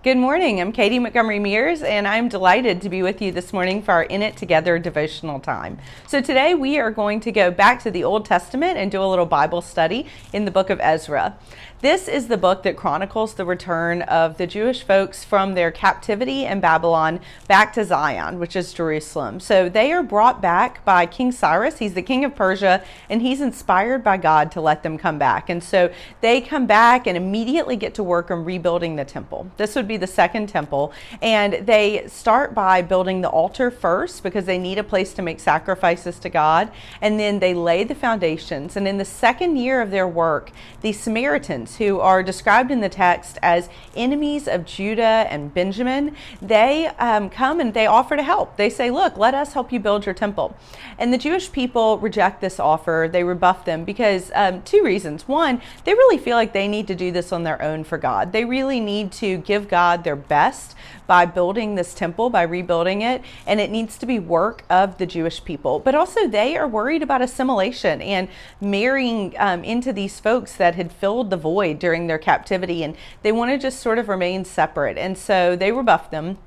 Good morning. I'm Katie Montgomery Mears, and I'm delighted to be with you this morning for our In It Together devotional time. So today we are going to go back to the Old Testament and do a little Bible study in the book of Ezra. This is the book that chronicles the return of the Jewish folks from their captivity in Babylon back to Zion, which is Jerusalem. So they are brought back by King Cyrus. He's the king of Persia, and he's inspired by God to let them come back. And so they come back and immediately get to work on rebuilding the temple. This would be the second temple, and they start by building the altar first because they need a place to make sacrifices to God, and then they lay the foundations. And in the second year of their work, the Samaritans, who are described in the text as enemies of Judah and Benjamin, they come and they offer to help. They say, look, let us help you build your temple. And the Jewish people reject this offer. They rebuff them because two reasons. One, they really feel like they need to do this on their own for God. They really need to give God their best by building this temple, by rebuilding it, and it needs to be work of the Jewish people. But also they are worried about assimilation and marrying into these folks that had filled the void during their captivity, and they want to just sort of remain separate. And so they rebuff them.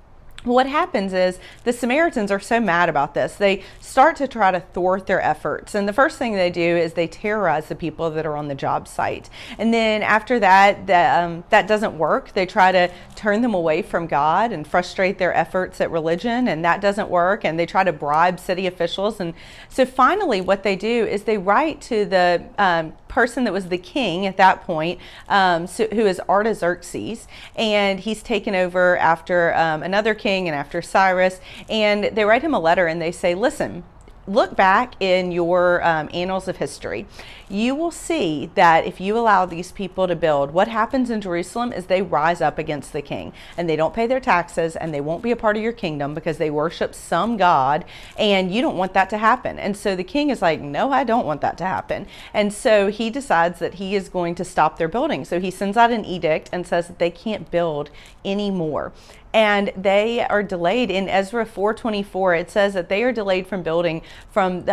What happens is the Samaritans are so mad about this. They start to try to thwart their efforts. And the first thing they do is they terrorize the people that are on the job site. And then after that, that doesn't work. They try to turn them away from God and frustrate their efforts at religion, and that doesn't work. And they try to bribe city officials. And so finally what they do is they write to the person that was the king at that point, who is Artaxerxes, and he's taken over after another king and after Cyrus, and they write him a letter and they say, listen, look back in your annals of history. You will see that if you allow these people to build, what happens in Jerusalem is they rise up against the king, and they don't pay their taxes, and they won't be a part of your kingdom because they worship some god, and you don't want that to happen. And so the king is like, no, I don't want that to happen. And so he decides that he is going to stop their building. So he sends out an edict and says that they can't build anymore. And they are delayed. In Ezra 4:24, it says that they are delayed from building from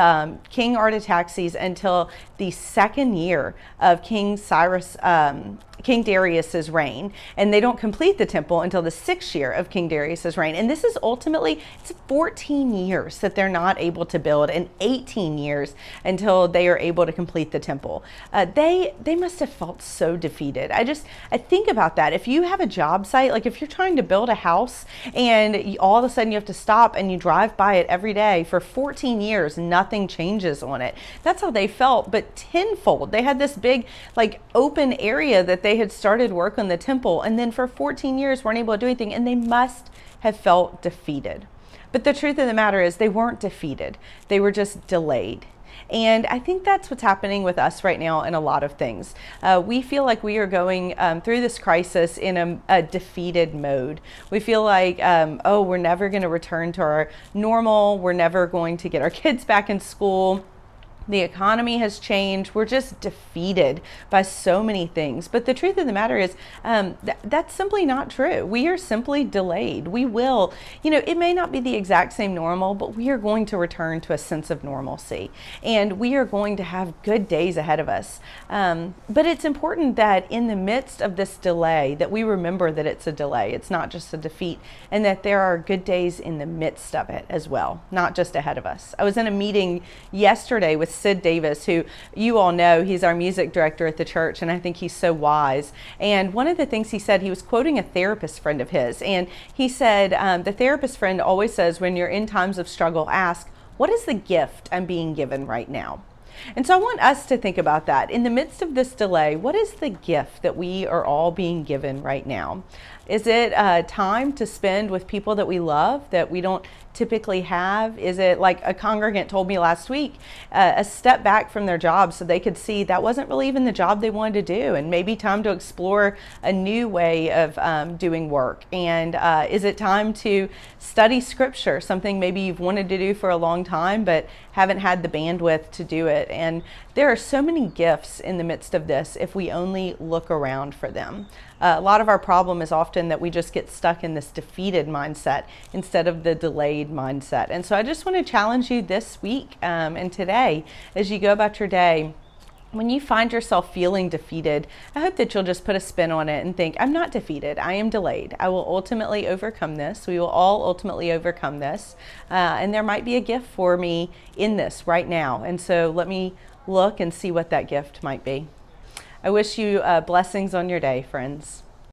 King Artaxerxes until the second year of King Darius's reign, and they don't complete the temple until the 6th year of King Darius's reign. And this is ultimately, it's 14 years that they're not able to build, and 18 years until they are able to complete the temple. They must have felt so defeated. I think about that. If you have a job site, like if you're trying to build a house and all of a sudden you have to stop and you drive by it every day for 14 years, nothing changes on it. That's how they felt, but tenfold. They had this big open area that they had started work on the temple, and then for 14 years weren't able to do anything, and they must have felt defeated. But the truth of the matter is they weren't defeated. They were just delayed. And I think that's what's happening with us right now in a lot of things. We feel like we are going through this crisis in a defeated mode. We feel like, we're never going to return to our normal. We're never going to get our kids back in school. The economy has changed. We're just defeated by so many things. But the truth of the matter is that's simply not true. We are simply delayed. We will, it may not be the exact same normal, but we are going to return to a sense of normalcy. And we are going to have good days ahead of us. But it's important that in the midst of this delay, that we remember that it's a delay. It's not just a defeat, and that there are good days in the midst of it as well, not just ahead of us. I was in a meeting yesterday with Sid Davis, who you all know, he's our music director at the church, and I think he's so wise. And one of the things he said, he was quoting a therapist friend of his, and he said, the therapist friend always says, when you're in times of struggle, ask, what is the gift I'm being given right now? And so I want us to think about that. In the midst of this delay, what is the gift that we are all being given right now? Is it time to spend with people that we love, that we don't typically have? Is it, like a congregant told me last week, a step back from their job so they could see that wasn't really even the job they wanted to do, and maybe time to explore a new way of doing work? And is it time to study scripture, something maybe you've wanted to do for a long time but haven't had the bandwidth to do it? And there are so many gifts in the midst of this if we only look around for them. A lot of our problem is often that we just get stuck in this defeated mindset instead of the delayed mindset. And so I just want to challenge you this week and today, as you go about your day, when you find yourself feeling defeated, I hope that you'll just put a spin on it and think, I'm not defeated. I am delayed. I will ultimately overcome this. We will all ultimately overcome this. And there might be a gift for me in this right now. And so let me look and see what that gift might be. I wish you blessings on your day, friends.